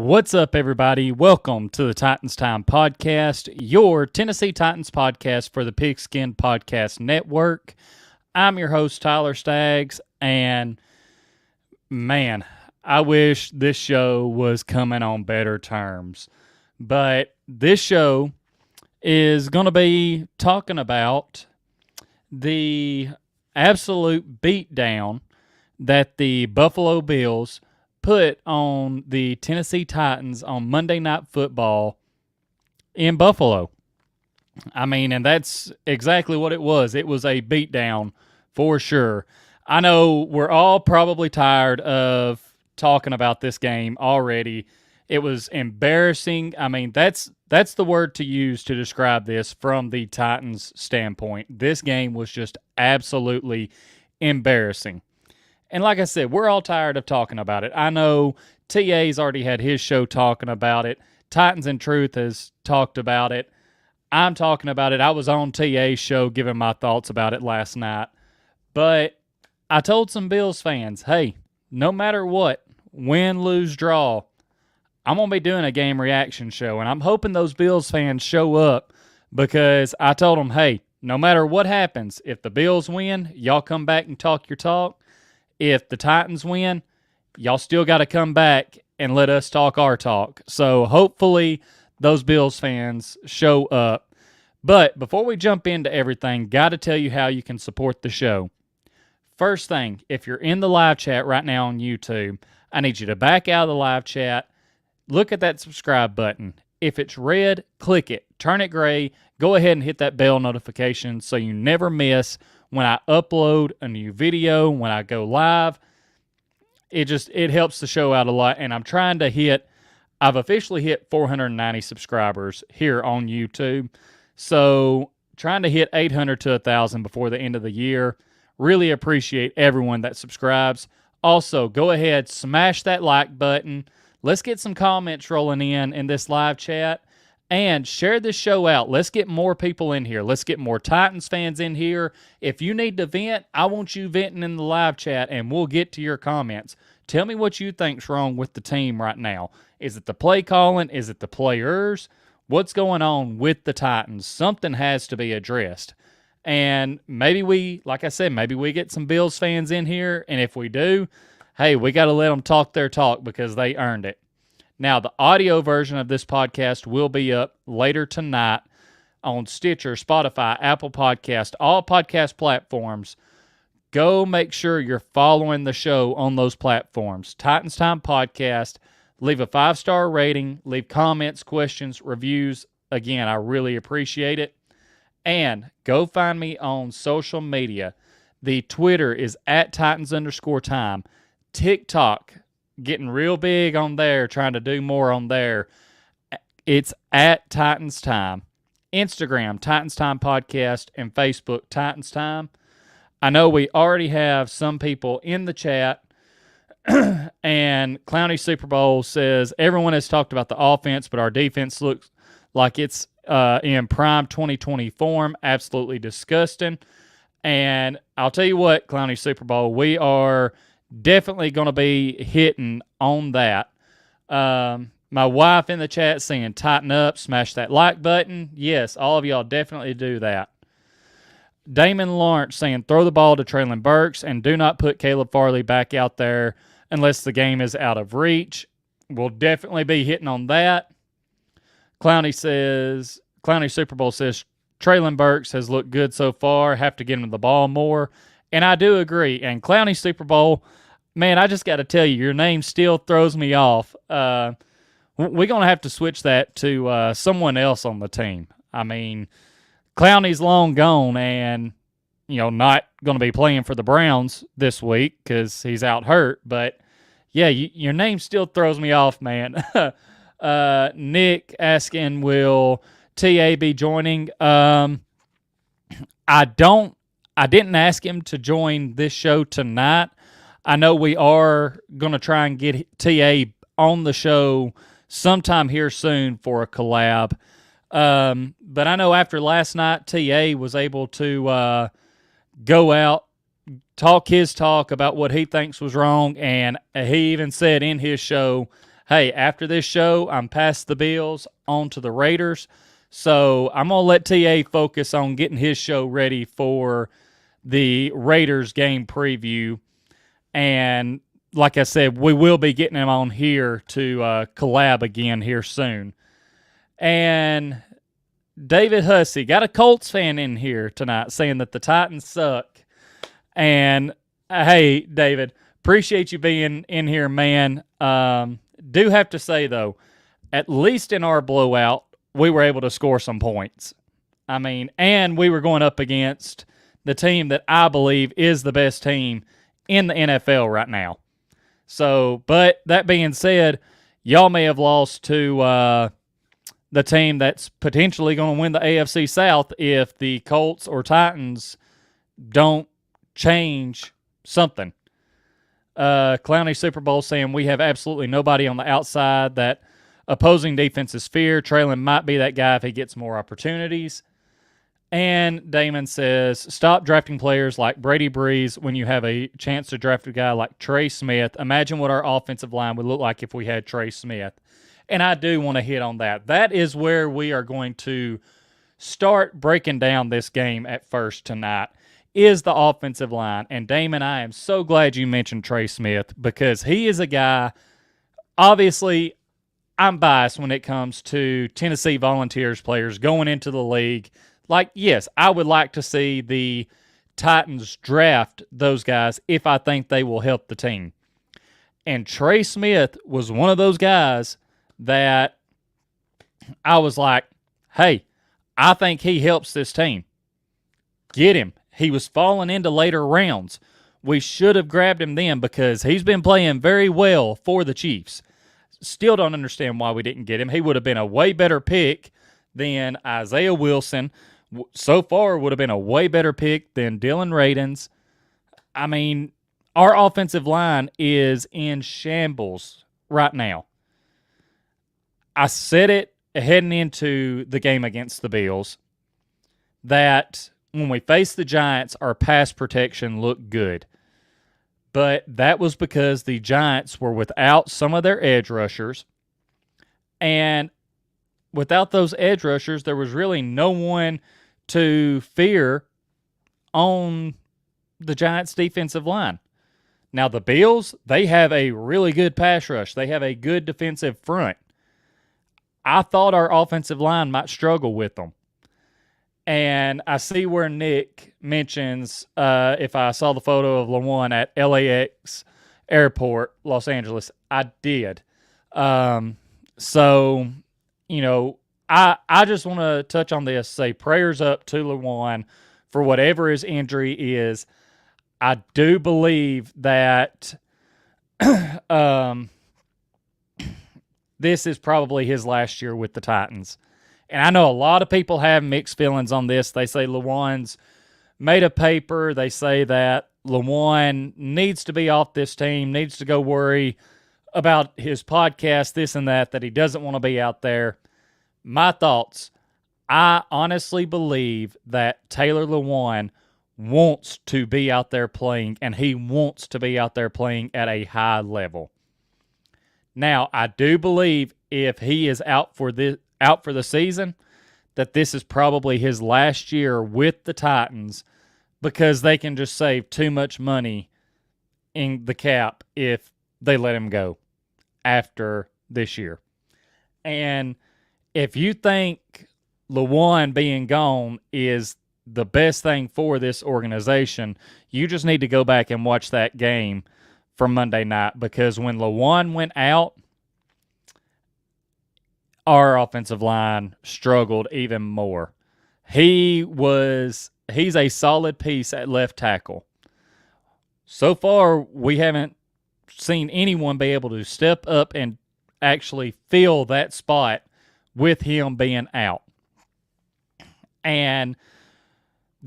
What's up, everybody? Welcome to the Titans Time Podcast, your Tennessee Titans podcast for the Pigskin Podcast Network. I'm your host, Tyler Staggs, and man, I wish this show was coming on better terms. But this show is going to be talking about the absolute beatdown that the Buffalo Bills put on the Tennessee Titans on Monday Night Football in Buffalo. I mean, and that's exactly what it was. It was a beatdown for sure. I know we're all probably tired of talking about this game already. It was embarrassing. I mean, that's the word to use to describe this from the Titans' standpoint. This game was just absolutely embarrassing. And like I said, we're all tired of talking about it. I know TA's already had his show talking about it. Titans in Truth has talked about it. I'm talking about it. I was on TA's show giving my thoughts about it last night. But I told some Bills fans, hey, no matter what, win, lose, draw, I'm going to be doing a game reaction show. And I'm hoping those Bills fans show up because I told them, hey, no matter what happens, if the Bills win, y'all come back and talk your talk. If the Titans win, y'all still got to come back and let us talk our talk. So hopefully those Bills fans show up. But before we jump into everything, got to tell you how you can support the show. First thing, if you're in the live chat right now on YouTube, I need you to back out of the live chat. Look at that subscribe button. If it's red, click it. Turn it gray. Go ahead and hit that bell notification so you never miss when I upload a new video, when I go live. It helps the show out a lot. And I'm trying to I've officially hit 490 subscribers here on YouTube. So trying to hit 800 to 1,000 before the end of the year. Really appreciate everyone that subscribes. Also, go ahead, smash that like button. Let's get some comments rolling in this live chat. And share this show out. Let's get more people in here. Let's get more Titans fans in here. If you need to vent, I want you venting in the live chat, and we'll get to your comments. Tell me what you think's wrong with the team right now. Is it the play calling? Is it the players? What's going on with the Titans? Something has to be addressed. And maybe we get some Bills fans in here, and if we do, hey, we got to let them talk their talk because they earned it. Now, the audio version of this podcast will be up later tonight on Stitcher, Spotify, Apple Podcast, all podcast platforms. Go make sure you're following the show on those platforms. Titans Time Podcast. Leave a 5-star rating. Leave comments, questions, reviews. Again, I really appreciate it. And go find me on social media. The Twitter is @Titans_time. TikTok, getting real big on there, trying to do more on there. It's @Titans Time. Instagram, Titans Time Podcast, and Facebook, Titans Time. I know we already have some people in the chat, and Clowney Super Bowl says, everyone has talked about the offense, but our defense looks like it's in prime 2020 form. Absolutely disgusting. And I'll tell you what, Clowney Super Bowl, we are definitely going to be hitting on that. My wife in the chat saying, tighten up, smash that like button. Yes, all of y'all definitely do that. Damon Lawrence saying, throw the ball to Traylon Burks and do not put Caleb Farley back out there unless the game is out of reach. We'll definitely be hitting on that. Clowney Super Bowl says, Traylon Burks has looked good so far. Have to get him the ball more. And I do agree. And Clowney Super Bowl, man, I just got to tell you, your name still throws me off. We're going to have to switch that to someone else on the team. I mean, Clowney's long gone and, not going to be playing for the Browns this week because he's out hurt. But, yeah, your name still throws me off, man. Nick asking, will TA be joining? I didn't ask him to join this show tonight. I know we are going to try and get TA on the show sometime here soon for a collab. But I know after last night, TA was able to go out, talk his talk about what he thinks was wrong, and he even said in his show, hey, after this show, I'm past the Bills, on to the Raiders. So I'm going to let TA focus on getting his show ready for the Raiders game preview. And like I said, we will be getting him on here to collab again here soon. And David Hussey, got a Colts fan in here tonight saying that the Titans suck. And hey, David, appreciate you being in here, man. Do have to say, though, at least in our blowout, we were able to score some points. I mean, and we were going up against the team that I believe is the best team in the NFL right now. So, but that being said, y'all may have lost to the team that's potentially going to win the AFC South if the Colts or Titans don't change something. Clowney Super Bowl saying we have absolutely nobody on the outside that opposing defenses fear. Traylon might be that guy if he gets more opportunities. And Damon says, stop drafting players like Brady Breeze when you have a chance to draft a guy like Trey Smith. Imagine what our offensive line would look like if we had Trey Smith. And I do want to hit on that. That is where we are going to start breaking down this game at first tonight, is the offensive line. And Damon, I am so glad you mentioned Trey Smith because he is a guy, obviously, I'm biased when it comes to Tennessee Volunteers players going into the league. Like, yes, I would like to see the Titans draft those guys if I think they will help the team. And Trey Smith was one of those guys that I was like, hey, I think he helps this team. Get him. He was falling into later rounds. We should have grabbed him then because he's been playing very well for the Chiefs. Still don't understand why we didn't get him. He would have been a way better pick than Isaiah Wilson. So far, would have been a way better pick than Dylan Radins. I mean, our offensive line is in shambles right now. I said it heading into the game against the Bills that when we face the Giants, our pass protection looked good. But that was because the Giants were without some of their edge rushers. And without those edge rushers, there was really no one to fear on the Giants' defensive line. Now, the Bills, they have a really good pass rush. They have a good defensive front. I thought our offensive line might struggle with them. And I see where Nick mentions if I saw the photo of LaJuan at LAX Airport, Los Angeles. I did. So, you know, I just want to touch on this, say prayers up to LaJuan for whatever his injury is. I do believe that this is probably his last year with the Titans. And I know a lot of people have mixed feelings on this. They say LaJuan's made a paper. They say that LaJuan needs to be off this team, needs to go worry about his podcast, this and that he doesn't want to be out there. My thoughts, I honestly believe that Taylor LaJuan wants to be out there playing, and he wants to be out there playing at a high level. Now, I do believe if he is out for the season, that this is probably his last year with the Titans because they can just save too much money in the cap if they let him go after this year. And if you think LaJuan being gone is the best thing for this organization, you just need to go back and watch that game from Monday night because when LaJuan went out, our offensive line struggled even more. He's a solid piece at left tackle. So far, we haven't seen anyone be able to step up and actually fill that spot with him being out. And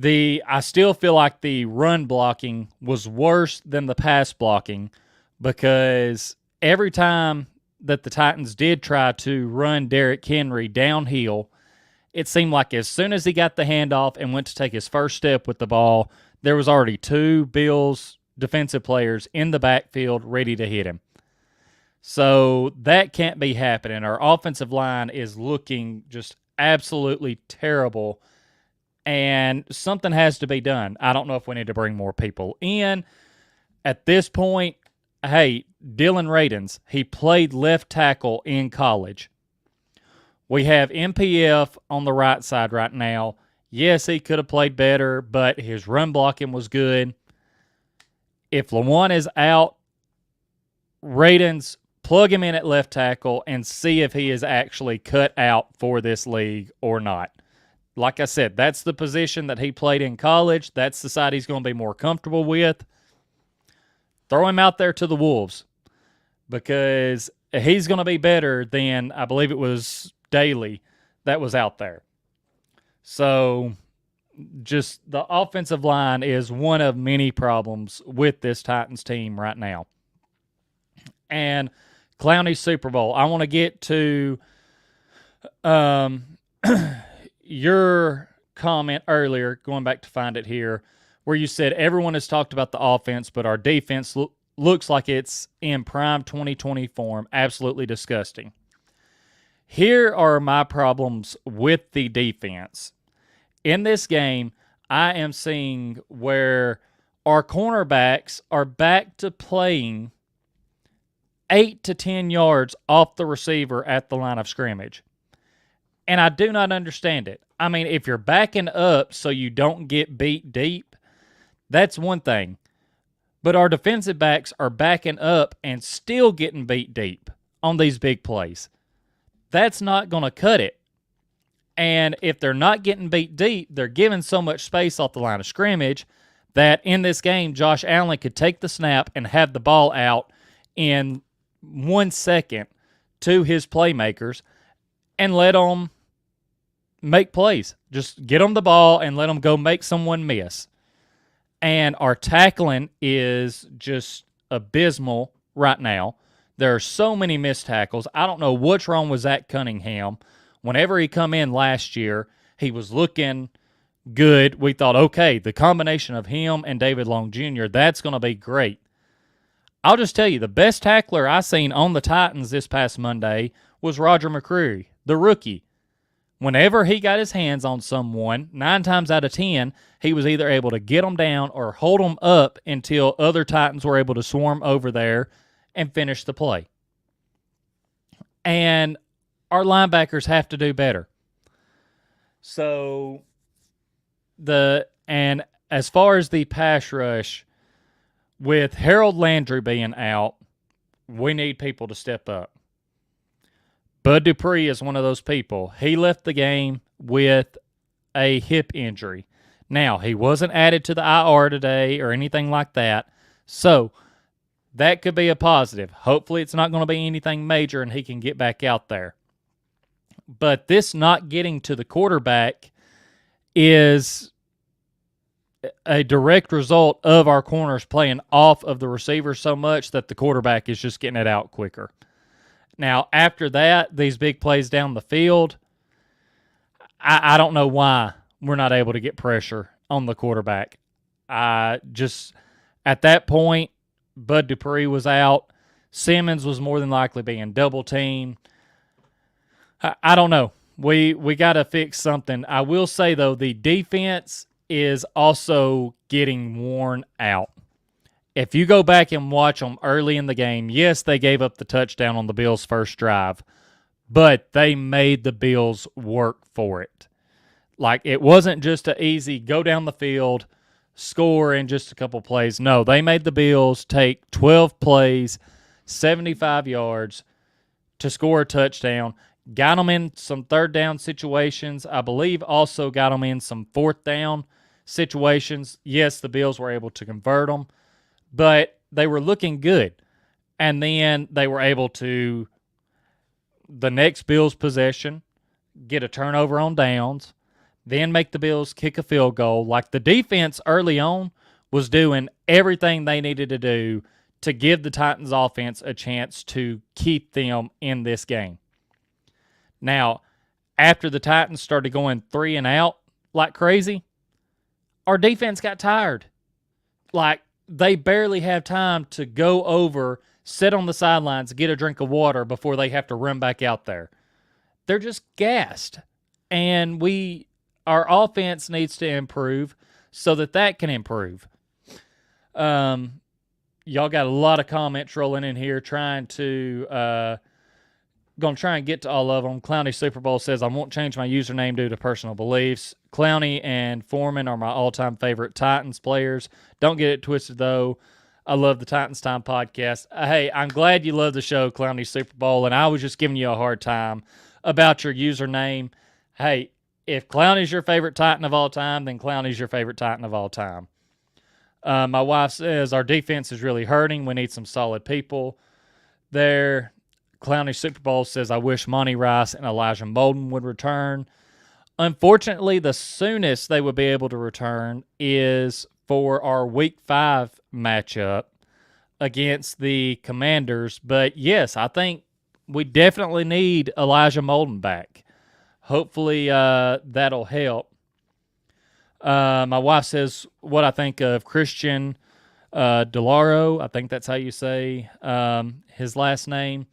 I still feel like the run blocking was worse than the pass blocking because every time that the Titans did try to run Derrick Henry downhill, it seemed like as soon as he got the handoff and went to take his first step with the ball, there was already two Bills defensive players in the backfield ready to hit him. So that can't be happening. Our offensive line is looking just absolutely terrible, and something has to be done. I don't know if we need to bring more people in. At this point, hey, Dylan Radins, he played left tackle in college. We have MPF on the right side right now. Yes, he could have played better, but his run blocking was good. If Lawan is out, Radins, plug him in at left tackle and see if he is actually cut out for this league or not. Like I said, that's the position that he played in college. That's the side he's going to be more comfortable with. Throw him out there to the Wolves because he's going to be better than, I believe it was Daly that was out there. So just the offensive line is one of many problems with this Titans team right now. And Clowney's Super Bowl. I want to get to your comment earlier, going back to find it here, where you said everyone has talked about the offense, but our defense looks like it's in prime 2020 form. Absolutely disgusting. Here are my problems with the defense. In this game, I am seeing where our cornerbacks are back to playing 8 to 10 yards off the receiver at the line of scrimmage. And I do not understand it. I mean, if you're backing up so you don't get beat deep, that's one thing. But our defensive backs are backing up and still getting beat deep on these big plays. That's not going to cut it. And if they're not getting beat deep, they're giving so much space off the line of scrimmage that in this game, Josh Allen could take the snap and have the ball out in 1 second to his playmakers and let them make plays. Just get them the ball and let them go make someone miss. And our tackling is just abysmal right now. There are so many missed tackles. I don't know what's wrong with Zach Cunningham. Whenever he come in last year, he was looking good. We thought, okay, the combination of him and David Long Jr., that's going to be great. I'll just tell you, the best tackler I seen on the Titans this past Monday was Roger McCreary, the rookie. Whenever he got his hands on someone, 9 times out of 10, he was either able to get them down or hold them up until other Titans were able to swarm over there and finish the play. And our linebackers have to do better. So, and as far as the pass rush, with Harold Landry being out, we need people to step up. Bud Dupree is one of those people. He left the game with a hip injury. Now, he wasn't added to the IR today or anything like that, so that could be a positive. Hopefully it's not going to be anything major and he can get back out there. But this not getting to the quarterback is a direct result of our corners playing off of the receiver so much that the quarterback is just getting it out quicker. Now, after that, these big plays down the field, I don't know why we're not able to get pressure on the quarterback. At that point, Bud Dupree was out. Simmons was more than likely being double-teamed. I don't know. We got to fix something. I will say, though, the defense is also getting worn out. If you go back and watch them early in the game, yes, they gave up the touchdown on the Bills' first drive, but they made the Bills work for it. Like, it wasn't just an easy go down the field, score in just a couple plays. No, they made the Bills take 12 plays, 75 yards to score a touchdown. Got them in some third down situations. I believe also got them in some fourth down situations. Yes, the Bills were able to convert them, but they were looking good. And then they were able to, the next Bills possession, get a turnover on downs, then make the Bills kick a field goal. Like, the defense early on was doing everything they needed to do to give the Titans offense a chance to keep them in this game. Now, after the Titans started going 3 and out like crazy, our defense got tired. Like, they barely have time to go over sit on the sidelines, get a drink of water before they have to run back out there. They're just gassed. And our offense needs to improve so that can improve. Y'all got a lot of comments rolling in here trying to going to try and get to all of them. Clowney Super Bowl says, I won't change my username due to personal beliefs. Clowney and Foreman are my all-time favorite Titans players. Don't get it twisted, though. I love the Titans Time podcast. Hey, I'm glad you love the show, Clowney Super Bowl, and I was just giving you a hard time about your username. Hey, if Clowney's your favorite Titan of all time, then Clowney's your favorite Titan of all time. My wife says, our defense is really hurting. We need some solid people there. Clowney Super Bowl says, I wish Monty Rice and Elijah Molden would return. Unfortunately, the soonest they would be able to return is for our Week 5 matchup against the Commanders. But, yes, I think we definitely need Elijah Molden back. Hopefully that'll help. My wife says what I think of Christian DeLauro. I think that's how you say his last name.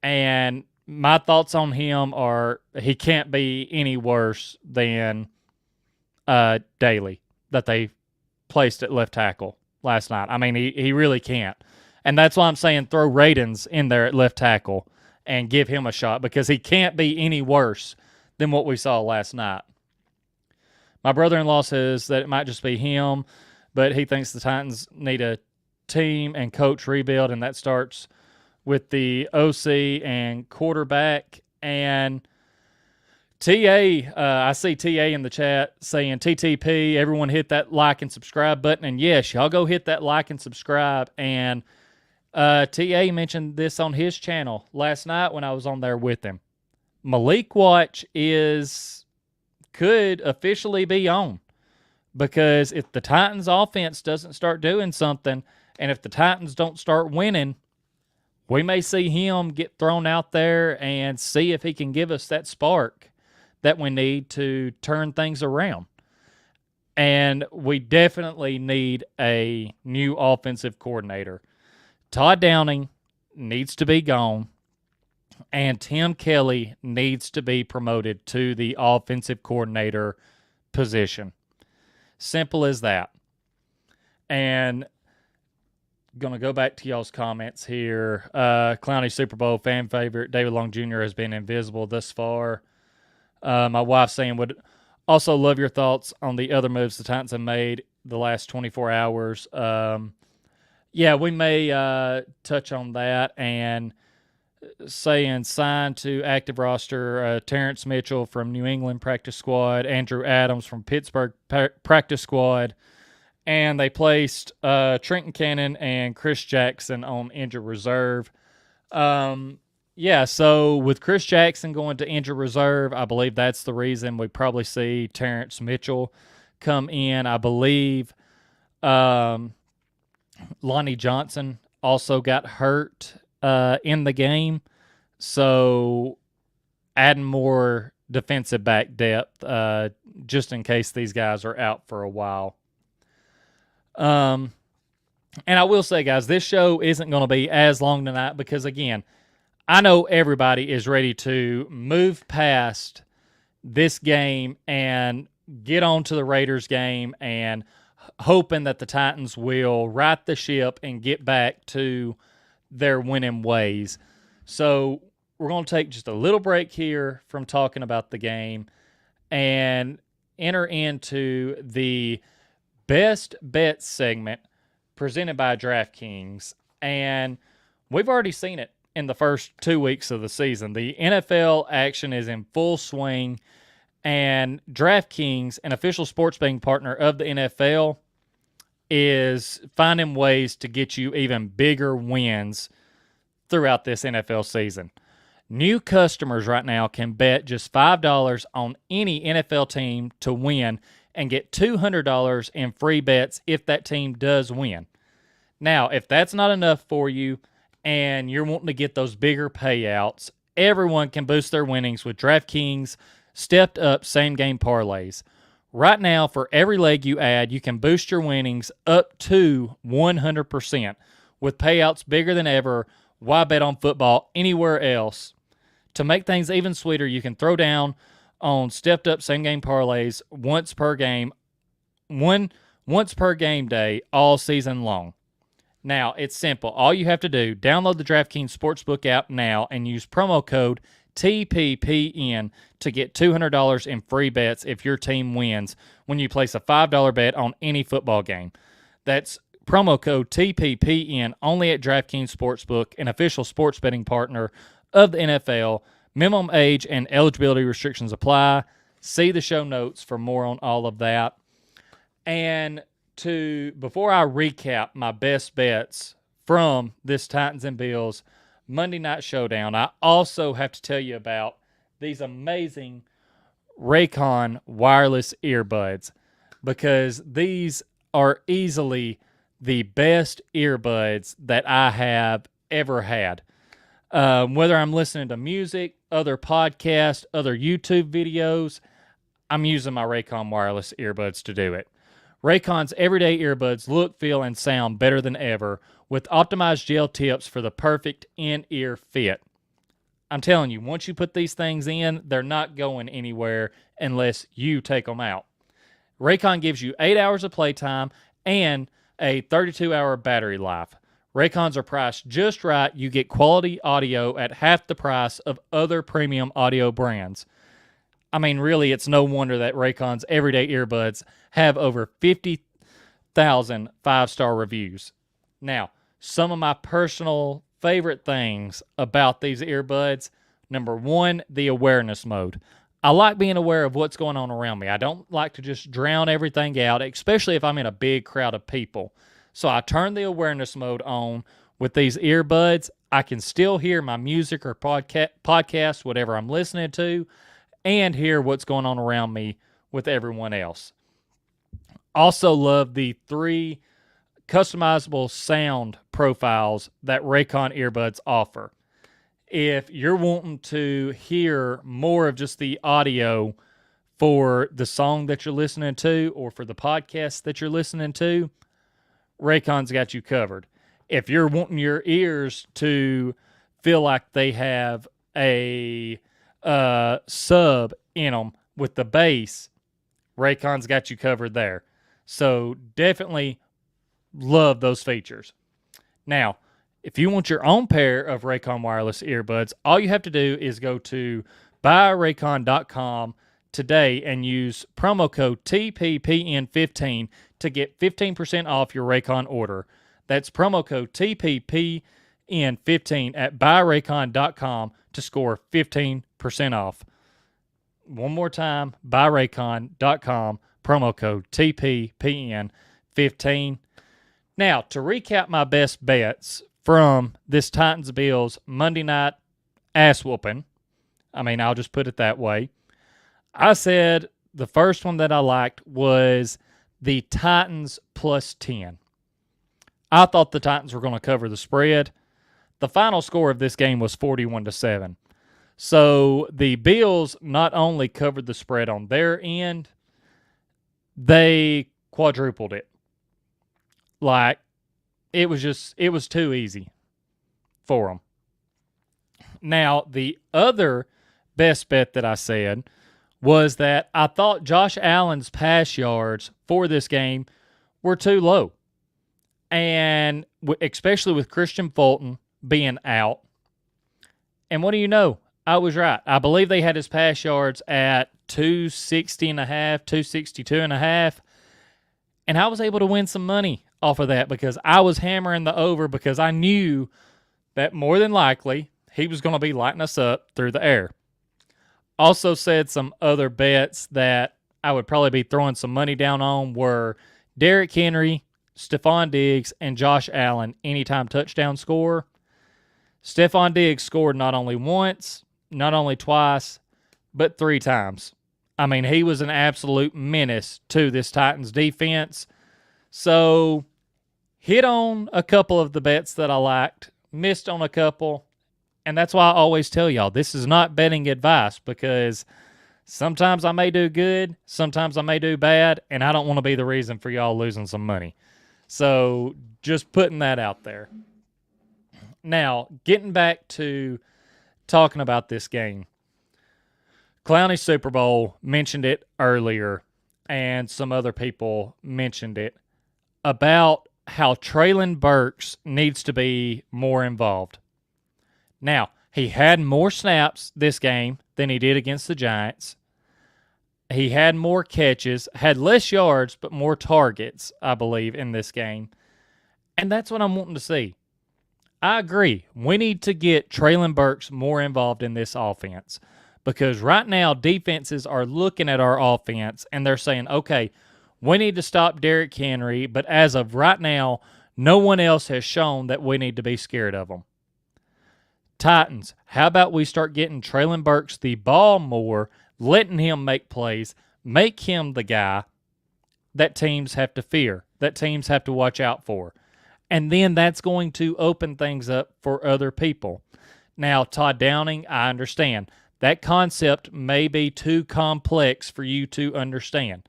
And my thoughts on him are he can't be any worse than Daly that they placed at left tackle last night. I mean, he really can't. And that's why I'm saying throw Radens in there at left tackle and give him a shot because he can't be any worse than what we saw last night. My brother-in-law says that it might just be him, but he thinks the Titans need a team and coach rebuild, and that starts with the OC and quarterback. And TA, I see TA in the chat saying, TTP, everyone hit that like and subscribe button. And yes, y'all go hit that like and subscribe. And TA mentioned this on his channel last night when I was on there with him. Malik Watch could officially be on, because if the Titans offense doesn't start doing something, and if the Titans don't start winning, we may see him get thrown out there and see if he can give us that spark that we need to turn things around. And we definitely need a new offensive coordinator. Todd Downing needs to be gone, and Tim Kelly needs to be promoted to the offensive coordinator position. Simple as that. And going to go back to y'all's comments here. Clowney Super Bowl fan favorite David Long Jr. has been invisible thus far. My wife saying, would also love your thoughts on the other moves the Titans have made the last 24 hours. Yeah, we may touch on that. And saying signed to active roster, Terrence Mitchell from New England practice squad, Andrew Adams from Pittsburgh practice squad, and they placed Trenton Cannon and Chris Jackson on injured reserve. Yeah, so with Chris Jackson going to injured reserve, I believe that's the reason we probably see Terrence Mitchell come in. I believe Lonnie Johnson also got hurt in the game, so adding more defensive back depth just in case these guys are out for a while. And I will say, guys, this show isn't going to be as long tonight because, again, I know everybody is ready to move past this game and get on to the Raiders game and hoping that the Titans will right the ship and get back to their winning ways. So we're going to take just a little break here from talking about the game and enter into the best bet segment presented by DraftKings. And we've already seen it in the first 2 weeks of the season. The NFL action is in full swing, and DraftKings, an official sports betting partner of the NFL, is finding ways to get you even bigger wins throughout this NFL season. New customers right now can bet just $5 on any NFL team to win and get $200 in free bets if that team does win. Now, if that's not enough for you and you're wanting to get those bigger payouts, everyone can boost their winnings with DraftKings stepped up same-game parlays. Right now, for every leg you add, you can boost your winnings up to 100% With payouts bigger than ever, why bet on football anywhere else? To make things even sweeter, you can throw down on stepped-up same-game parlays once per game day all season long. Now, it's simple. All you have to do, download the DraftKings Sportsbook app now and use promo code TPPN to get $200 in free bets if your team wins when you place a $5 bet on any football game. That's promo code TPPN only at DraftKings Sportsbook, an official sports betting partner of the NFL. Minimum age and eligibility restrictions apply. See the show notes for more on all of that. And before I recap my best bets from this Titans and Bills Monday Night Showdown, I also have to tell you about these amazing Raycon wireless earbuds, because these are easily the best earbuds that I have ever had. Whether I'm listening to music, other podcasts, other YouTube videos, I'm using my Raycon wireless earbuds to do it. Raycon's everyday earbuds look, feel, and sound better than ever with optimized gel tips for the perfect in-ear fit. I'm telling you, once you put these things in, they're not going anywhere unless you take them out. Raycon gives you 8 hours of playtime and a 32-hour battery life. Raycons are priced just right. You get quality audio at half the price of other premium audio brands. I mean, really, it's no wonder that Raycon's everyday earbuds have over 50,000 five-star reviews. Now, some of my personal favorite things about these earbuds: number one, the awareness mode. I like being aware of what's going on around me. I don't like to just drown everything out, especially if I'm in a big crowd of people. So I turn the awareness mode on with these earbuds. I can still hear my music or podcast, whatever I'm listening to, and hear what's going on around me with everyone else. Also love the 3 customizable sound profiles that Raycon earbuds offer. If you're wanting to hear more of just the audio for the song that you're listening to or for the podcast that you're listening to, Raycon's got you covered. If you're wanting your ears to feel like they have a sub in them with the bass, Raycon's got you covered there. So definitely love those features. Now, if you want your own pair of Raycon wireless earbuds, all you have to do is go to buyraycon.com today and use promo code TPPN15 to get 15% off your Raycon order. That's promo code TPPN15 at buyraycon.com to score 15% off. One more time, buyraycon.com, promo code TPPN15. Now, to recap my best bets from this Titans-Bills Monday night ass whooping, I'll just put it that way. I said the first one that I liked was the Titans plus 10. I thought the Titans were going to cover the spread. The final score of this game was 41-7. So the Bills not only covered the spread on their end, they quadrupled it. Like, it was too easy for them. Now, the other best bet that I said was that I thought Josh Allen's pass yards for this game were too low. And especially with Christian Fulton being out. And what do you know? I was right. I believe they had his pass yards at 260.5, 262.5. And I was able to win some money off of that because I was hammering the over because I knew that more than likely he was going to be lighting us up through the air. Also said some other bets that I would probably be throwing some money down on were Derrick Henry, Stephon Diggs, and Josh Allen anytime touchdown score. Stephon Diggs scored not only once, not only twice, but 3 times. He was an absolute menace to this Titans defense. So, hit on a couple of the bets that I liked, missed on a couple, and that's why I always tell y'all, this is not betting advice because sometimes I may do good, sometimes I may do bad, and I don't want to be the reason for y'all losing some money. So, just putting that out there. Now, getting back to talking about this game, Clowney Super Bowl mentioned it earlier, and some other people mentioned it, about how Traylon Burks needs to be more involved. Now, he had more snaps this game than he did against the Giants. He had more catches, had less yards, but more targets, I believe, in this game. And that's what I'm wanting to see. I agree. We need to get Traylon Burks more involved in this offense, because right now defenses are looking at our offense and they're saying, okay, we need to stop Derrick Henry, but as of right now, no one else has shown that we need to be scared of them. Titans, how about we start getting Traylon Burks the ball more, letting him make plays, make him the guy that teams have to fear, that teams have to watch out for. And then that's going to open things up for other people. Now, Todd Downing, I understand. That concept may be too complex for you to understand.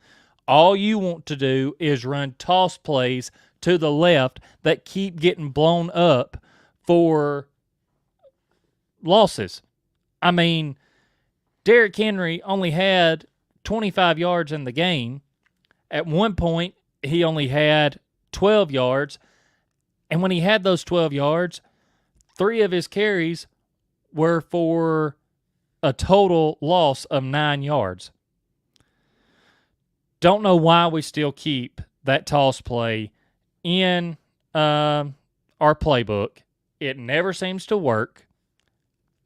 All you want to do is run toss plays to the left that keep getting blown up for losses. I mean, Derrick Henry only had 25 yards in the game. At one point, he only had 12 yards. And when he had those 12 yards, 3 of his carries were for a total loss of 9 yards. Don't know why we still keep that toss play in our playbook. It never seems to work.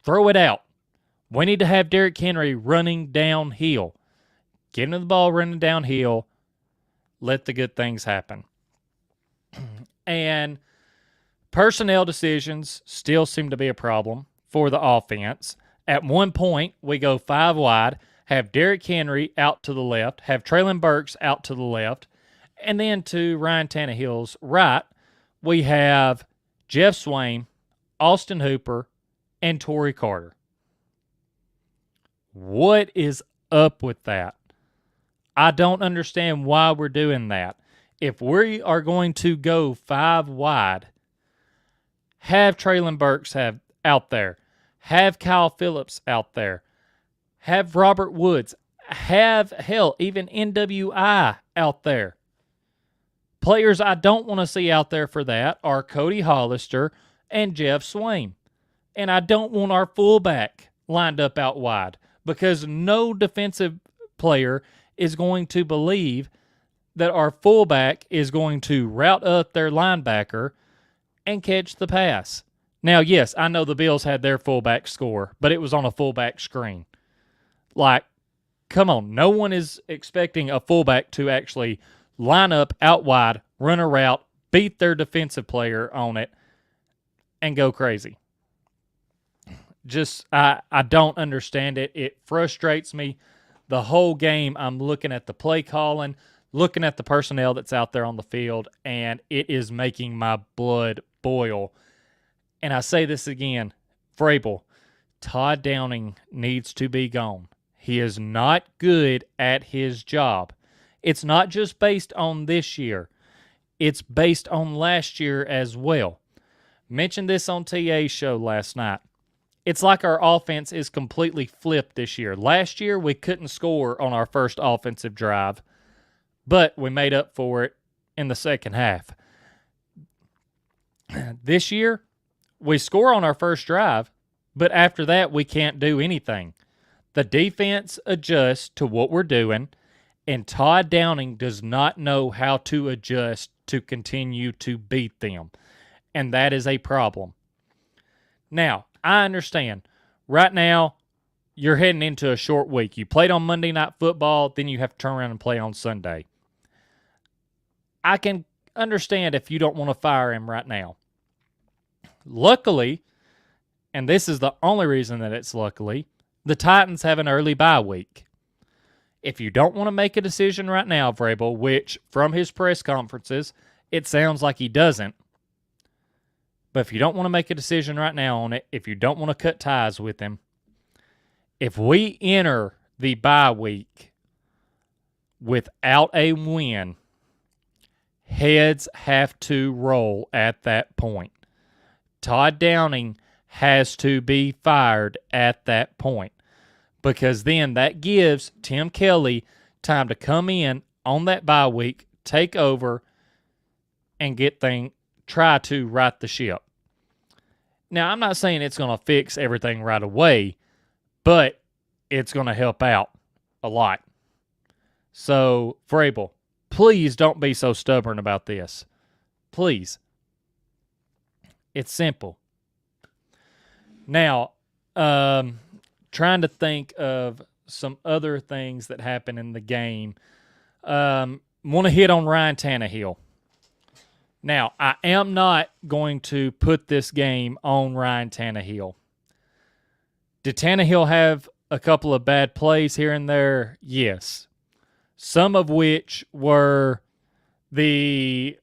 Throw it out. We need to have Derrick Henry running downhill. Get him the ball running downhill. Let the good things happen. And personnel decisions still seem to be a problem for the offense. At one point, we go 5 wide, have Derrick Henry out to the left, have Traylon Burks out to the left, and then to Ryan Tannehill's right, we have Jeff Swain, Austin Hooper, and Torrey Carter. What is up with that? I don't understand why we're doing that. If we are going to go 5 wide, have Traylon Burks out there, have Kyle Phillips out there, have Robert Woods, have, hell, even NWI out there. Players I don't want to see out there for that are Cody Hollister and Jeff Swain. And I don't want our fullback lined up out wide, because no defensive player is going to believe that our fullback is going to route up their linebacker and catch the pass. Now, yes, I know the Bills had their fullback score, but it was on a fullback screen. Like, come on, no one is expecting a fullback to actually line up out wide, run a route, beat their defensive player on it, and go crazy. Just, I don't understand it. It frustrates me. The whole game, I'm looking at the play calling, looking at the personnel that's out there on the field, and it is making my blood boil. And I say this again, Vrabel, Todd Downing needs to be gone. He is not good at his job. It's not just based on this year. It's based on last year as well. Mentioned this on TA's show last night. It's like our offense is completely flipped this year. Last year, we couldn't score on our first offensive drive, but we made up for it in the second half. This year, we score on our first drive, but after that, we can't do anything. The defense adjusts to what we're doing, and Todd Downing does not know how to adjust to continue to beat them, and that is a problem. Now, I understand. Right now, you're heading into a short week. You played on Monday Night Football, then you have to turn around and play on Sunday. I can understand if you don't want to fire him right now. Luckily, and this is the only reason that it's luckily, the Titans have an early bye week. If you don't want to make a decision right now, Vrabel, which from his press conferences, it sounds like he doesn't, but if you don't want to make a decision right now on it, if you don't want to cut ties with him, if we enter the bye week without a win, heads have to roll at that point. Todd Downing has to be fired at that point, because then that gives Tim Kelly time to come in on that bye week, take over, and try to right the ship. Now, I'm not saying it's going to fix everything right away, but it's going to help out a lot. So, Vrabel, please don't be so stubborn about this. Please. It's simple. Now, trying to think of some other things that happened in the game. Want to hit on Ryan Tannehill. Now, I am not going to put this game on Ryan Tannehill. Did Tannehill have a couple of bad plays here and there? Yes. Some of which were he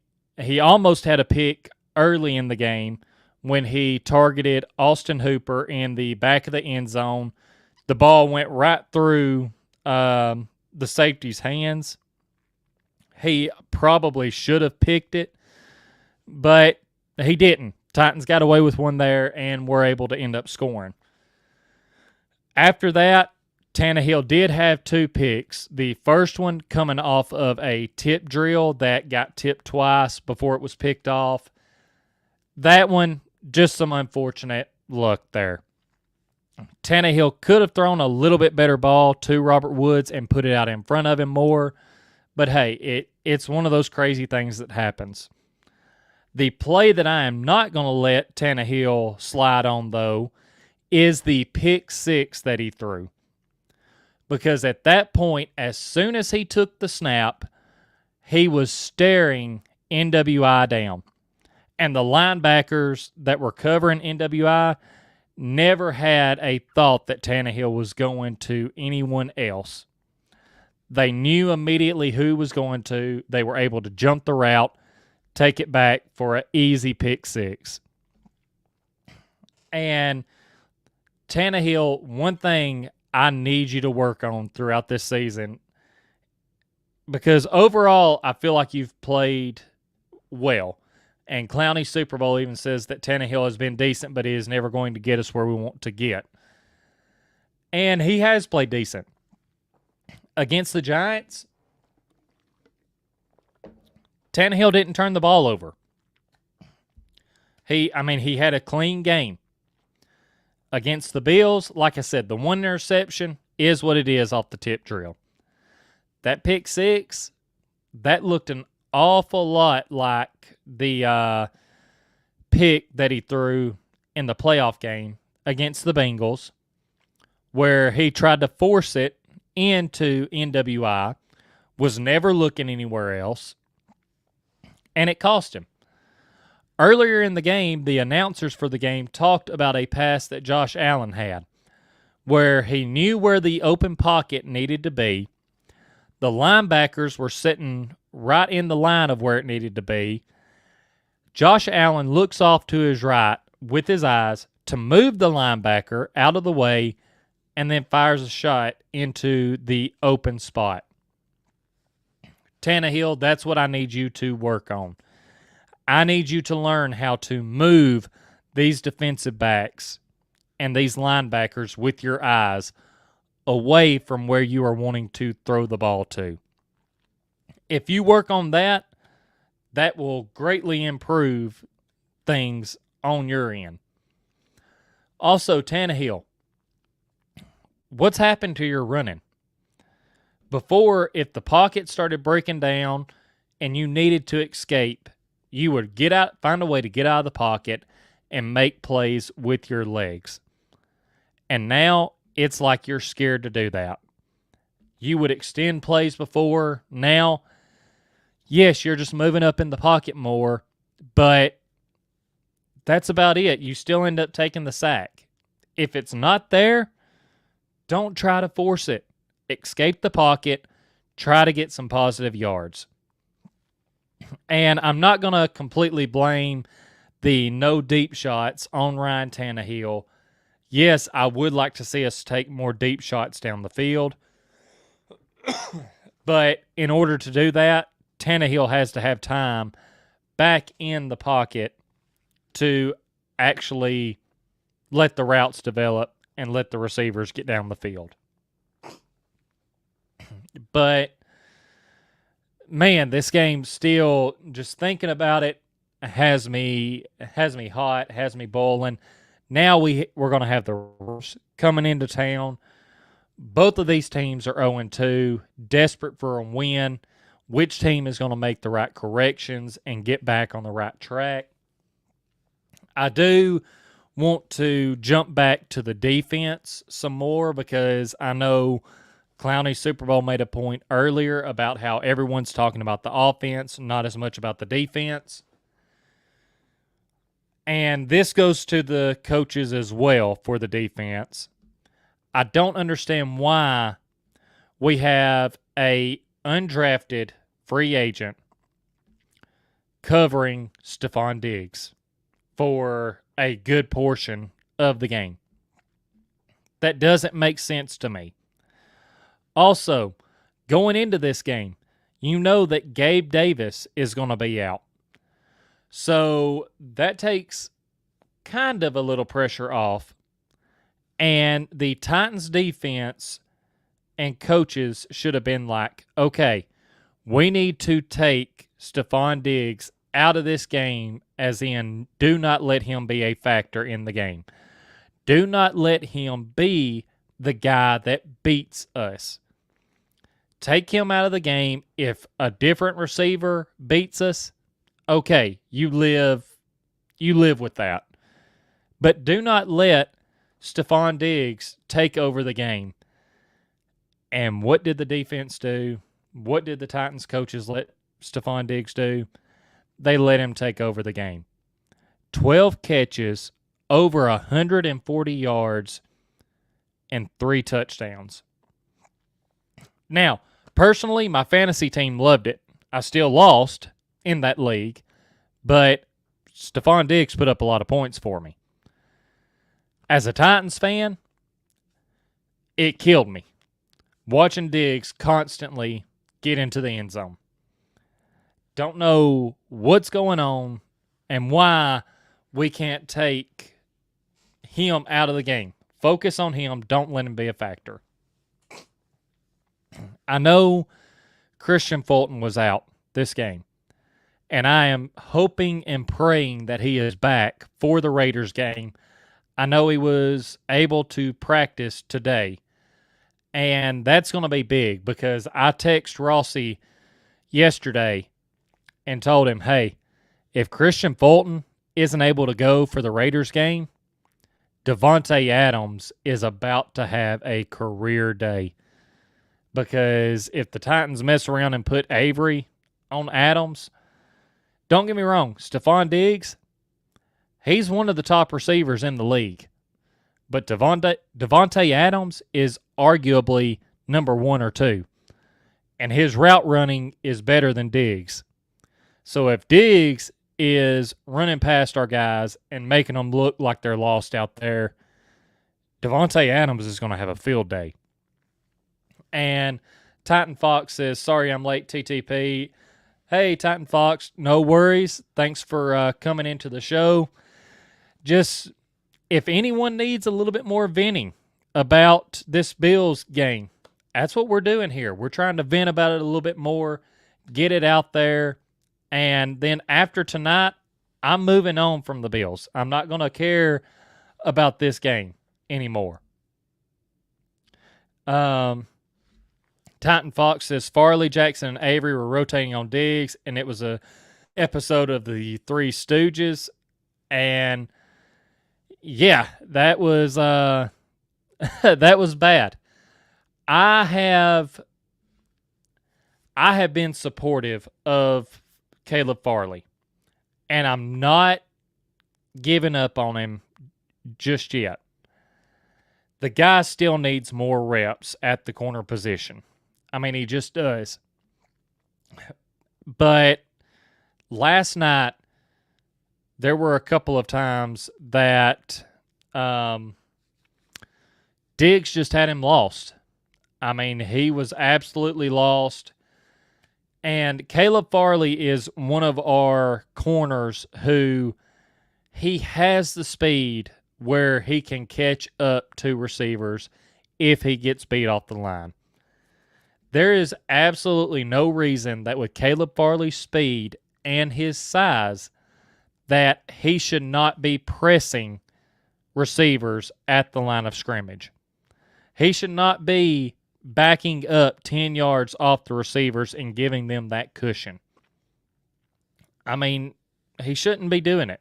almost had a pick early in the game when he targeted Austin Hooper in the back of the end zone. The ball went right through the safety's hands. He probably should have picked it, but he didn't. Titans got away with one there and were able to end up scoring. After that, Tannehill did have 2 picks. The first one coming off of a tip drill that got tipped twice before it was picked off. That one, just some unfortunate luck there. Tannehill could have thrown a little bit better ball to Robert Woods and put it out in front of him more. But hey, it's one of those crazy things that happens. The play that I am not going to let Tannehill slide on, though, is the pick 6 that he threw. Because at that point, as soon as he took the snap, he was staring NWI down. And the linebackers that were covering NWI never had a thought that Tannehill was going to anyone else. They knew immediately who was going to. They were able to jump the route, take it back for an easy pick 6. And Tannehill, one thing I need you to work on throughout this season, because overall I feel like you've played well. And Clowney Super Bowl even says that Tannehill has been decent, but he is never going to get us where we want to get. And he has played decent. Against the Giants, Tannehill didn't turn the ball over. He had a clean game. Against the Bills, like I said, the one interception is what it is off the tip drill. That pick 6, that looked an awful lot like the pick that he threw in the playoff game against the Bengals, where he tried to force it into NWI, was never looking anywhere else, and it cost him. Earlier in the game, the announcers for the game talked about a pass that Josh Allen had, where he knew where the open pocket needed to be. The linebackers were sitting right in the line of where it needed to be. Josh Allen looks off to his right with his eyes to move the linebacker out of the way and then fires a shot into the open spot. Tannehill, that's what I need you to work on. I need you to learn how to move these defensive backs and these linebackers with your eyes away from where you are wanting to throw the ball to. If you work on that, that will greatly improve things on your end. Also, Tannehill, what's happened to your running? Before, if the pocket started breaking down and you needed to escape, you would find a way to get out of the pocket and make plays with your legs. And now it's like you're scared to do that. You would extend plays before. Now, yes, you're just moving up in the pocket more, but that's about it. You still end up taking the sack. If it's not there, don't try to force it. Escape the pocket. Try to get some positive yards. And I'm not going to completely blame the no deep shots on Ryan Tannehill. Yes, I would like to see us take more deep shots down the field. But in order to do that, Tannehill has to have time back in the pocket to actually let the routes develop and let the receivers get down the field. But, man, this game still, just thinking about it, has me hot, has me boiling. Now we're going to have the Roars coming into town. Both of these teams are 0-2, desperate for a win. Which team is going to make the right corrections and get back on the right track? I do want to jump back to the defense some more because I know Clowney Super Bowl made a point earlier about how everyone's talking about the offense, not as much about the defense. And this goes to the coaches as well for the defense. I don't understand why we have a undrafted free agent covering Stephon Diggs for a good portion of the game. That doesn't make sense to me. Also, going into this game, you know that Gabe Davis is going to be out. So that takes kind of a little pressure off. And the Titans defense and coaches should have been like, okay, we need to take Stephon Diggs out of this game, as in do not let him be a factor in the game. Do not let him be the guy that beats us. Take him out of the game. If a different receiver beats us, okay, you live with that. But do not let Stephon Diggs take over the game. And what did the defense do? What did the Titans coaches let Stephon Diggs do? They let him take over the game. 12 catches, over 140 yards, and 3 touchdowns. Now, personally, my fantasy team loved it. I still lost in that league, but Stephon Diggs put up a lot of points for me. As a Titans fan, it killed me watching Diggs constantly get into the end zone. Don't know what's going on and why we can't take him out of the game. Focus on him. Don't let him be a factor. I know Christian Fulton was out this game, and I am hoping and praying that he is back for the Raiders game. I know he was able to practice today, and that's going to be big because I texted Rossi yesterday and told him, hey, if Christian Fulton isn't able to go for the Raiders game, Davante Adams is about to have a career day. Because if the Titans mess around and put Avery on Adams, don't get me wrong, Stephon Diggs, he's one of the top receivers in the league. But Davante Adams is arguably number 1 or 2. And his route running is better than Diggs. So if Diggs is running past our guys and making them look like they're lost out there, Davante Adams is going to have a field day. And Titan Fox says, sorry I'm late, TTP. Hey, Titan Fox, no worries. Thanks for coming into the show. Just, if anyone needs a little bit more venting about this Bills game, that's what we're doing here. We're trying to vent about it a little bit more, get it out there, and then after tonight, I'm moving on from the Bills. I'm not going to care about this game anymore. Titan Fox says, Farley, Jackson, and Avery were rotating on Diggs, and it was a episode of the Three Stooges. And, yeah, that was that was bad. I have been supportive of Caleb Farley, and I'm not giving up on him just yet. The guy still needs more reps at the corner position. I mean, he just does. But last night, there were a couple of times that Diggs just had him lost. I mean, he was absolutely lost. And Caleb Farley is one of our corners who he has the speed where he can catch up to receivers if he gets beat off the line. There is absolutely no reason that with Caleb Farley's speed and his size that he should not be pressing receivers at the line of scrimmage. He should not be backing up 10 yards off the receivers and giving them that cushion. I mean, he shouldn't be doing it.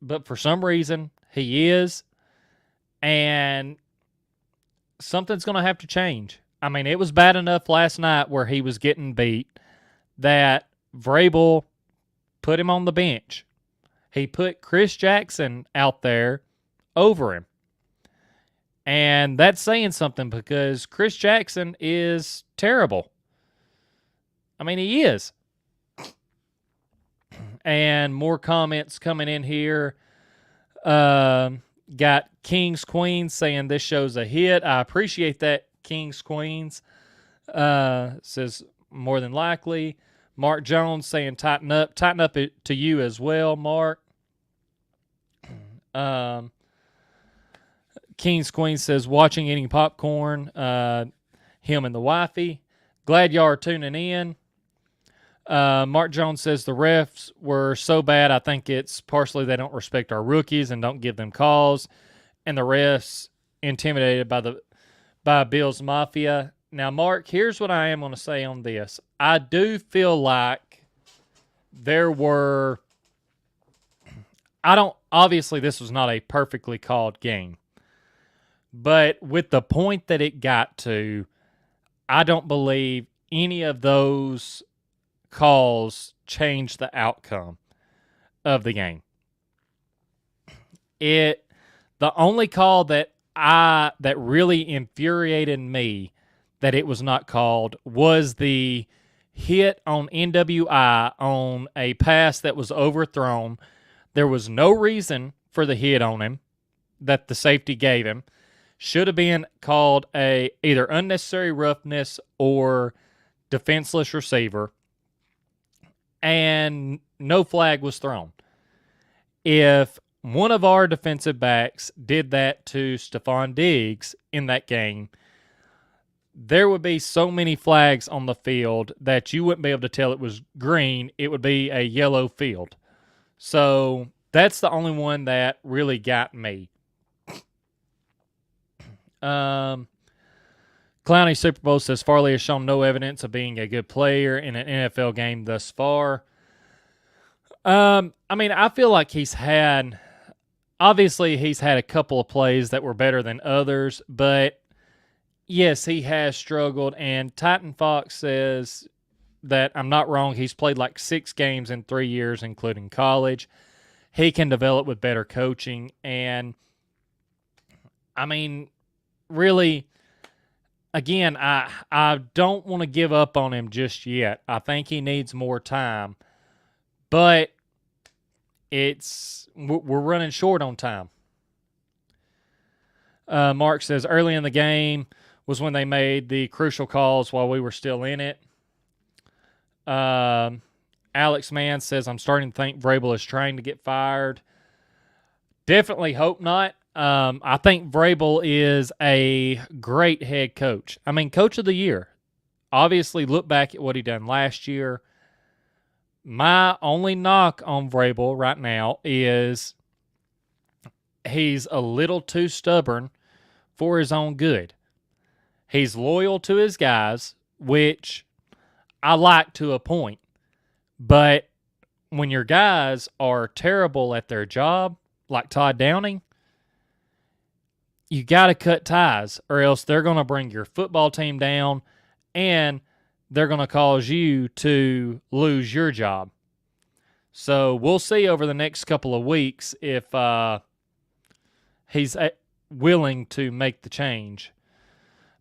But for some reason, he is. And something's going to have to change. I mean, it was bad enough last night where he was getting beat that Vrabel put him on the bench. He put Chris Jackson out there over him. And that's saying something because Chris Jackson is terrible. I mean, he is. And more comments coming in here. Got Kings Queens saying this show's a hit. I appreciate that, Kings Queens. Says more than likely. Mark Jones saying tighten up. Tighten up it to you as well, Mark. Kings Queens says watching, eating popcorn. Him and the wifey. Glad y'all are tuning in. Mark Jones says the refs were so bad, I think it's partially they don't respect our rookies and don't give them calls, and the refs intimidated by Bill's Mafia. Now, Mark, here's what I am going to say on this. I do feel like there were... Obviously, this was not a perfectly called game, but with the point that it got to, I don't believe any of those calls changed the outcome of the game. The only call that really infuriated me that it was not called was the hit on NWI on a pass that was overthrown. There was no reason for the hit on him that the safety gave him. Should have been called either unnecessary roughness or defenseless receiver. And no flag was thrown. If one of our defensive backs did that to Stephon Diggs in that game, there would be so many flags on the field that you wouldn't be able to tell it was green. It would be a yellow field. So that's the only one that really got me. Clowny Super Bowl says Farley has shown no evidence of being a good player in an NFL game thus far. I mean, I feel like he's had a couple of plays that were better than others, but yes, he has struggled. And Titan Fox says that I'm not wrong. He's played like 6 games in 3 years, including college. He can develop with better coaching. And I mean, really, again, I don't want to give up on him just yet. I think he needs more time. But we're running short on time. Mark says early in the game was when they made the crucial calls while we were still in it. Alex Mann says, I'm starting to think Vrabel is trying to get fired. Definitely hope not. I think Vrabel is a great head coach. I mean, coach of the year. Obviously, look back at what he done last year. My only knock on Vrabel right now is he's a little too stubborn for his own good. He's loyal to his guys, which I like to a point. But when your guys are terrible at their job, like Todd Downing, you got to cut ties or else they're going to bring your football team down and they're going to cause you to lose your job. So we'll see over the next couple of weeks if he's willing to make the change.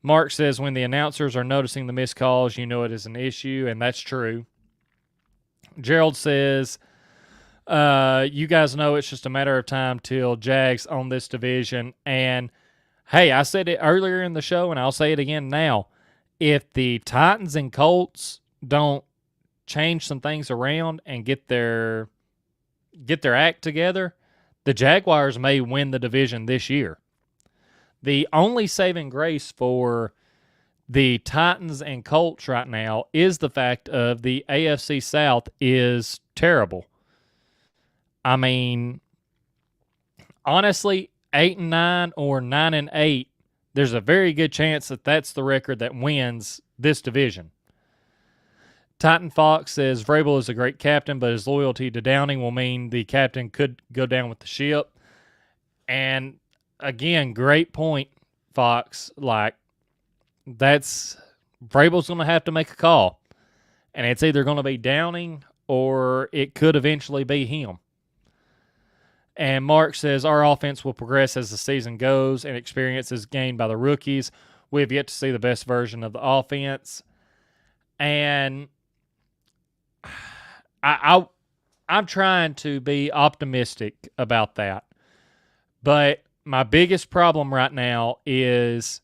Mark says when the announcers are noticing the missed calls, you know it is an issue, and that's true. Gerald says, you guys know it's just a matter of time till Jags own this division. And, hey, I said it earlier in the show, and I'll say it again now. If the Titans and Colts don't change some things around and get their get their act together, the Jaguars may win the division this year. The only saving grace for the Titans and Colts right now is the fact of the AFC South is terrible. I mean, honestly, 8-9 or 9-8, there's a very good chance that that's the record that wins this division. Titan Fox says Vrabel is a great captain, but his loyalty to Downing will mean the captain could go down with the ship. And again, great point, Fox. Like, Vrabel's going to have to make a call. And it's either going to be Downing or it could eventually be him. And Mark says our offense will progress as the season goes and experience is gained by the rookies. We have yet to see the best version of the offense. And I'm trying to be optimistic about that. But my biggest problem right now is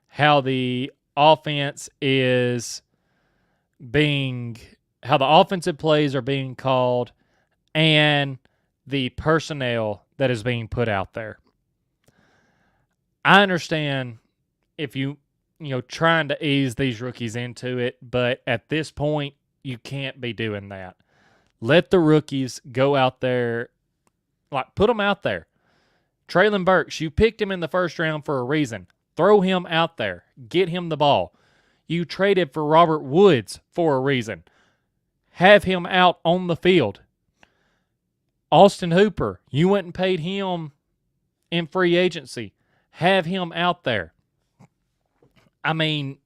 how the offense is how the offensive plays are being called and the personnel that is being put out there. I understand if trying to ease these rookies into it, but at this point, you can't be doing that. Let the rookies go out there, put them out there. Traylon Burks, you picked him in the first round for a reason. Throw him out there. Get him the ball. You traded for Robert Woods for a reason. Have him out on the field. Austin Hooper, you went and paid him in free agency. Have him out there. I mean,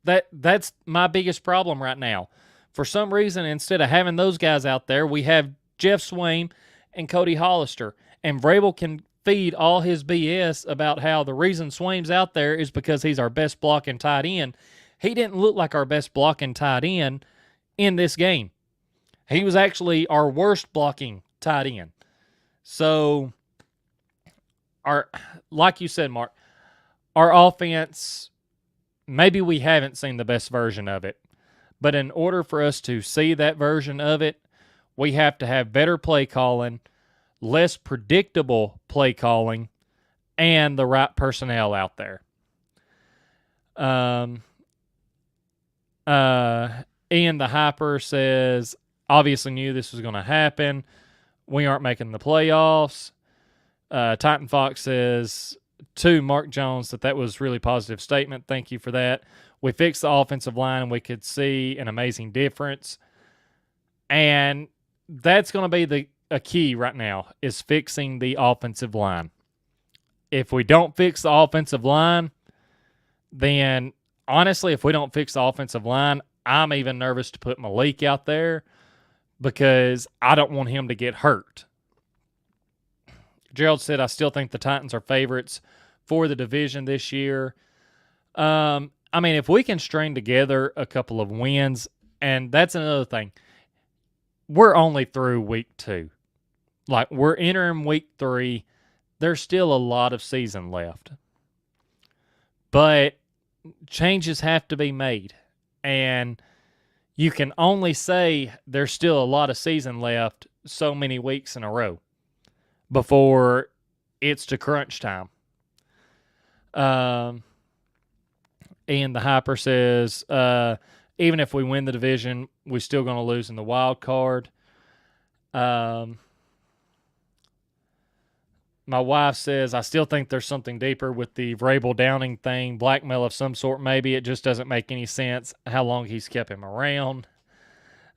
that's my biggest problem right now. For some reason, instead of having those guys out there, we have Jeff Swain and Cody Hollister. And Vrabel can feed all his BS about how the reason Swain's out there is because he's our best blocking tight end. He didn't look like our best blocking tight end in this game. He was actually our worst blocking tight end. So, like you said, Mark, our offense, maybe we haven't seen the best version of it. But in order for us to see that version of it, we have to have better play calling, less predictable play calling, and the right personnel out there. Ian the Hyper says, obviously knew this was going to happen. We aren't making the playoffs. Titan Fox says to Mark Jones that was really positive statement. Thank you for that. We fixed the offensive line and we could see an amazing difference. And that's going to be a key right now is fixing the offensive line. If we don't fix the offensive line, then honestly, if we don't fix the offensive line, I'm even nervous to put Malik out there because I don't want him to get hurt. Gerald said, I still think the Titans are favorites for the division this year. I mean, if we can string together a couple of wins, and that's another thing, we're only through week 2. We're entering week 3. There's still a lot of season left. But changes have to be made. And you can only say there's still a lot of season left so many weeks in a row before it's to crunch time. Ian the Hyper says, even if we win the division, we're still going to lose in the wild card. My wife says, I still think there's something deeper with the Vrabel Downing thing, blackmail of some sort maybe. It just doesn't make any sense how long he's kept him around.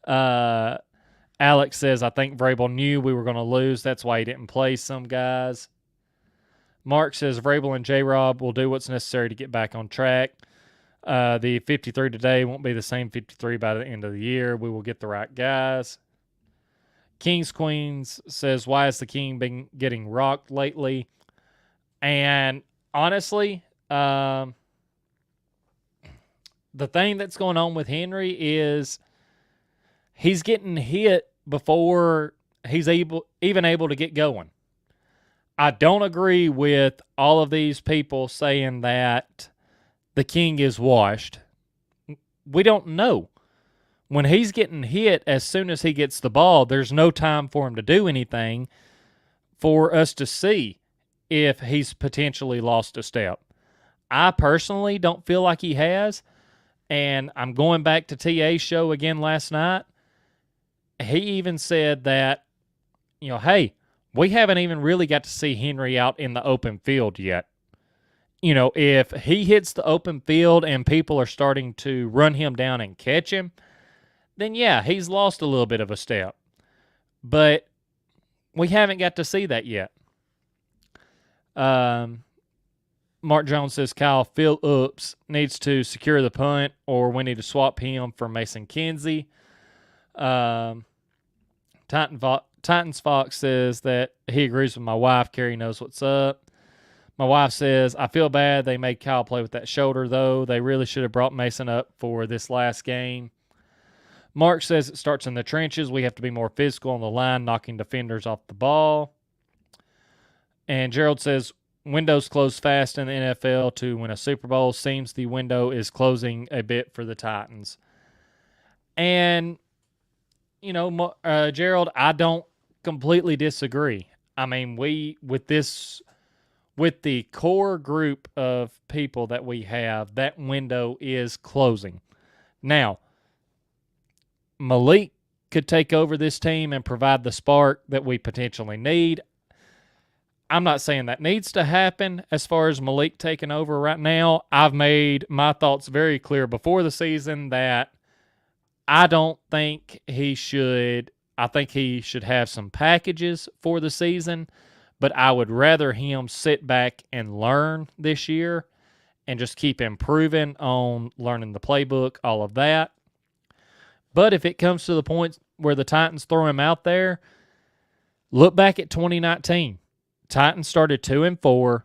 Alex says, I think Vrabel knew we were going to lose. That's why he didn't play some guys. Mark says, Vrabel and J-Rob will do what's necessary to get back on track. The 53 today won't be the same 53 by the end of the year. We will get the right guys. Kings Queens says, why has the King been getting rocked lately? And honestly, the thing that's going on with Henry is he's getting hit before he's even able to get going. I don't agree with all of these people saying that the King is washed. We don't know. When he's getting hit as soon as he gets the ball, there's no time for him to do anything for us to see if he's potentially lost a step. I personally don't feel like he has, and I'm going back to TA's show again last night. He even said that, hey, we haven't even really got to see Henry out in the open field yet. If he hits the open field and people are starting to run him down and catch him, then yeah, he's lost a little bit of a step. But we haven't got to see that yet. Mark Jones says Kyle Phillips needs to secure the punt, or we need to swap him for Mason Kinsey. Titans Fox says that he agrees with my wife. Carrie knows what's up. My wife says, I feel bad they made Kyle play with that shoulder, though. They really should have brought Mason up for this last game. Mark says it starts in the trenches. We have to be more physical on the line, knocking defenders off the ball. And Gerald says, windows close fast in the NFL to win a Super Bowl. Seems the window is closing a bit for the Titans. And, Gerald, I don't completely disagree. I mean, with the core group of people that we have, that window is closing. Now, Malik could take over this team and provide the spark that we potentially need. I'm not saying that needs to happen as far as Malik taking over right now. I've made my thoughts very clear before the season that I don't think he should. I think he should have some packages for the season, but I would rather him sit back and learn this year and just keep improving on learning the playbook, all of that. But if it comes to the point where the Titans throw him out there, look back at 2019. Titans started 2-4.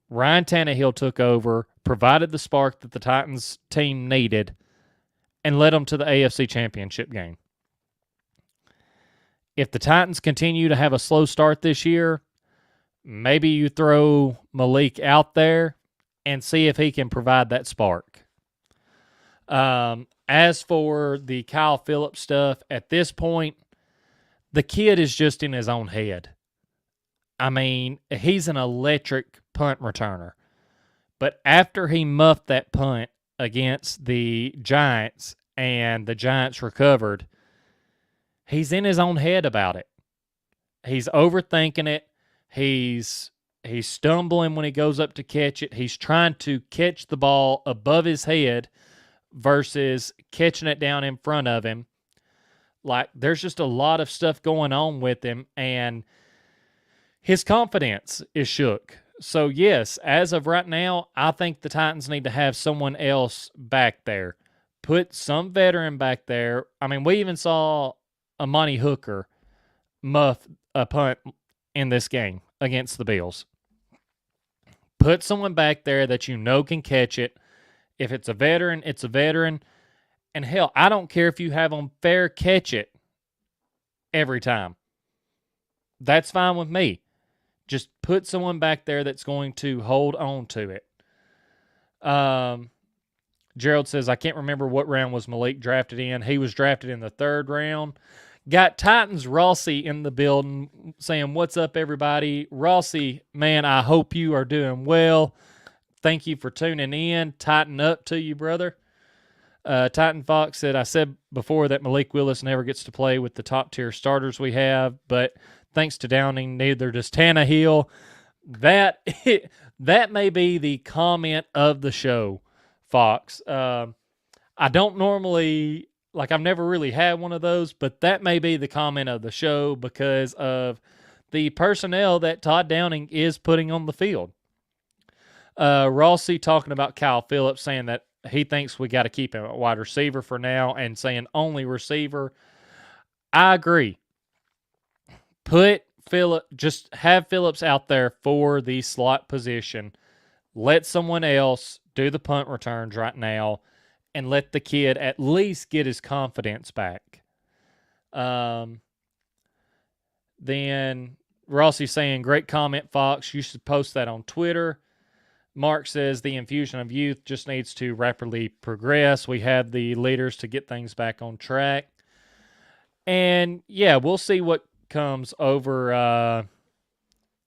Ryan Tannehill took over, provided the spark that the Titans team needed, and led them to the AFC Championship game. If the Titans continue to have a slow start this year, maybe you throw Malik out there and see if he can provide that spark. As for the Kyle Phillips stuff, at this point, the kid is just in his own head. I mean, he's an electric punt returner. But after he muffed that punt against the Giants and the Giants recovered, he's in his own head about it. He's overthinking it. He's stumbling when he goes up to catch it. He's trying to catch the ball above his head versus catching it down in front of him. Like, there's just a lot of stuff going on with him, and his confidence is shook. So, yes, as of right now, I think the Titans need to have someone else back there. Put some veteran back there. I mean, we even saw Amani Hooker muff a punt in this game against the Bills. Put someone back there that you know can catch it. If it's a veteran, it's a veteran. And hell, I don't care if you have them fair catch it every time. That's fine with me. Just put someone back there that's going to hold on to it. Gerald says, I can't remember what round was Malik drafted in. He was drafted in the 3rd round. Got Titans Rossi in the building saying, what's up, everybody? Rossi, man, I hope you are doing well. Thank you for tuning in. Tighten up to you, brother. Titan Fox said, I said before that Malik Willis never gets to play with the top-tier starters we have, but thanks to Downing, neither does Tannehill. That may be the comment of the show, Fox. I don't normally, I've never really had one of those, but that may be the comment of the show because of the personnel that Todd Downing is putting on the field. Rossi talking about Kyle Phillips, saying that he thinks we got to keep him at wide receiver for now and saying only receiver. I agree. Just have Phillips out there for the slot position. Let someone else do the punt returns right now and let the kid at least get his confidence back. Then Rossi saying, great comment, Fox. You should post that on Twitter. Mark says the infusion of youth just needs to rapidly progress. We have the leaders to get things back on track. And yeah, we'll see what comes over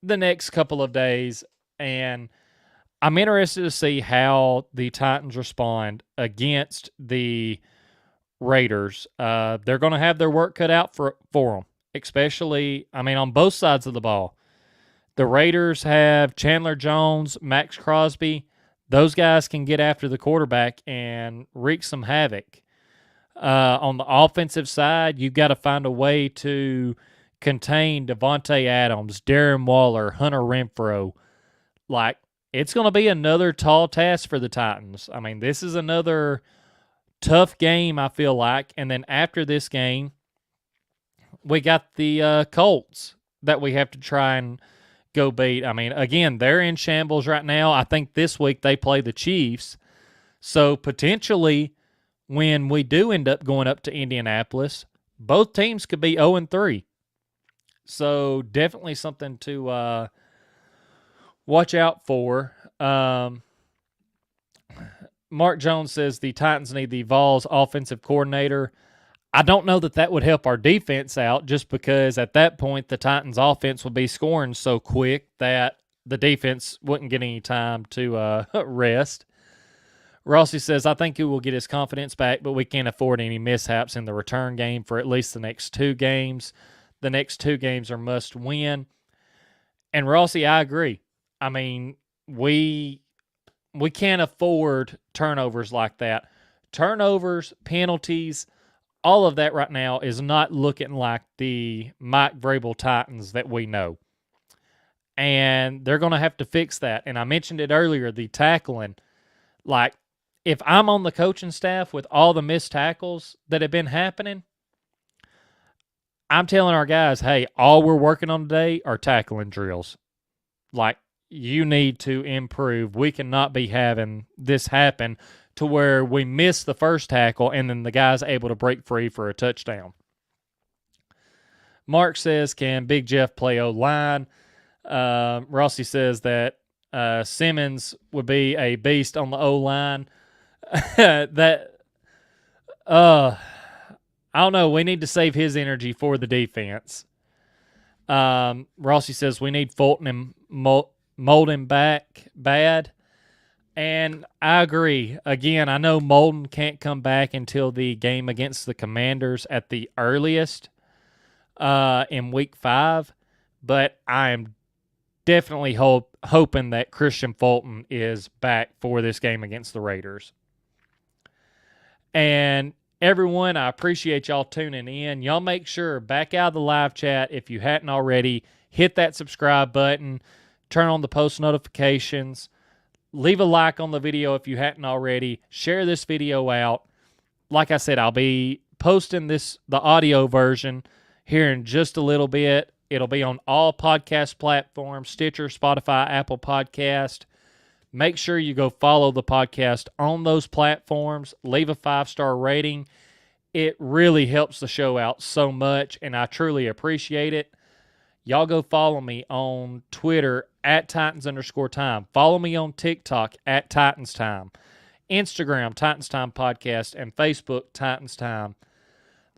the next couple of days. And I'm interested to see how the Titans respond against the Raiders. They're going to have their work cut out for them, especially, on both sides of the ball. The Raiders have Chandler Jones, Max Crosby. Those guys can get after the quarterback and wreak some havoc. On the offensive side, you've got to find a way to contain Devontae Adams, Darren Waller, Hunter Renfrow. It's going to be another tall task for the Titans. This is another tough game, I feel like. And then after this game, we got the Colts that we have to try and go beat. Again, they're in shambles right now. I think this week they play the Chiefs. So potentially, when we do end up going up to Indianapolis, both teams could be 0-3. So definitely something to watch out for. Mark Jones says the Titans need the Vols offensive coordinator. I don't know that would help our defense out, just because at that point the Titans offense would be scoring so quick that the defense wouldn't get any time to rest. Rossi says, I think he will get his confidence back, but we can't afford any mishaps in the return game for at least the next 2 games. The next 2 games are must win. And Rossi, I agree. We can't afford turnovers like that. Turnovers, penalties, all of that right now is not looking like the Mike Vrabel Titans that we know. And they're going to have to fix that. And I mentioned it earlier, the tackling. If I'm on the coaching staff with all the missed tackles that have been happening, I'm telling our guys, hey, all we're working on today are tackling drills. You need to improve. We cannot be having this happen to where we miss the first tackle and then the guy's able to break free for a touchdown. Mark says, can Big Jeff play O-line? Rossi says that Simmons would be a beast on the O-line. I don't know. We need to save his energy for the defense. Rossi says we need Fulton and Molden back bad. And I agree. Again, I know Molden can't come back until the game against the Commanders at the earliest in Week 5. But I am definitely hoping that Christian Fulton is back for this game against the Raiders. And everyone, I appreciate y'all tuning in. Y'all make sure, back out of the live chat, if you hadn't already, hit that subscribe button, turn on the post notifications, leave a like on the video if you hadn't already, share this video out. Like I said, I'll be posting the audio version here in just a little bit. It'll be on all podcast platforms, Stitcher, Spotify, Apple Podcast. Make sure you go follow the podcast on those platforms. Leave a 5-star rating. It really helps the show out so much, and I truly appreciate it. Y'all go follow me on Twitter at Titans_time. Follow me on TikTok at Titans Time. Instagram, Titans Time Podcast, and Facebook, Titans Time.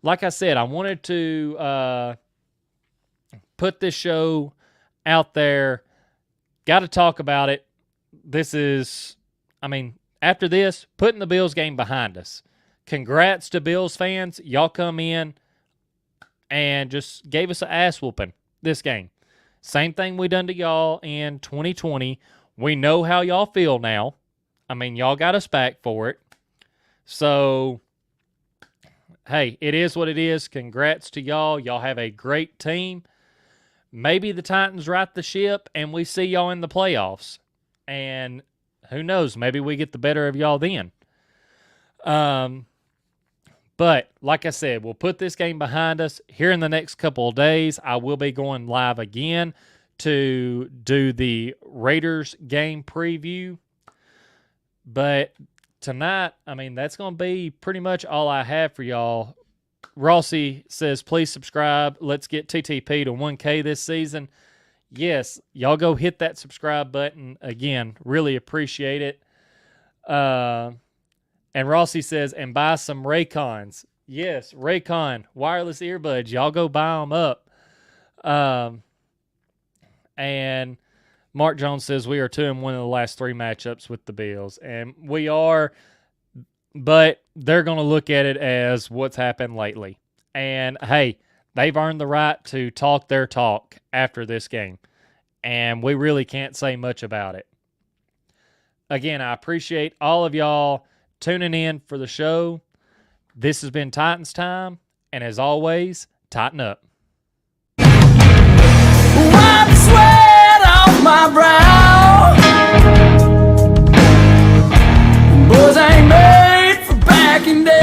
Like I said, I wanted to put this show out there. Got to talk about it. This is, after this, putting the Bills game behind us. Congrats to Bills fans. Y'all come in and just gave us an ass whooping this game. Same thing we done to y'all in 2020. We know how y'all feel now. Y'all got us back for it. So, hey, it is what it is. Congrats to y'all. Y'all have a great team. Maybe the Titans right the ship and we see y'all in the playoffs. And who knows, maybe we get the better of y'all then. But like I said, we'll put this game behind us. Here in the next couple of days, I will be going live again to do the Raiders game preview. But tonight, that's going to be pretty much all I have for y'all. Rossi says, please subscribe. Let's get TTP to 1K this season. yes, y'all go hit that subscribe button. Again, really appreciate it. And Rossi says, and buy some Raycons. Yes, Raycon wireless earbuds. Y'all go buy them up. And Mark Jones says we are 2-1 in the last 3 matchups with the Bills. And we are, but they're going to look at it as what's happened lately. And, hey, they've earned the right to talk their talk after this game. And we really can't say much about it. Again, I appreciate all of y'all tuning in for the show. This has been Titans Time. And as always, tighten up. Wipe the sweat off my brow. Boys ain't made for backing down.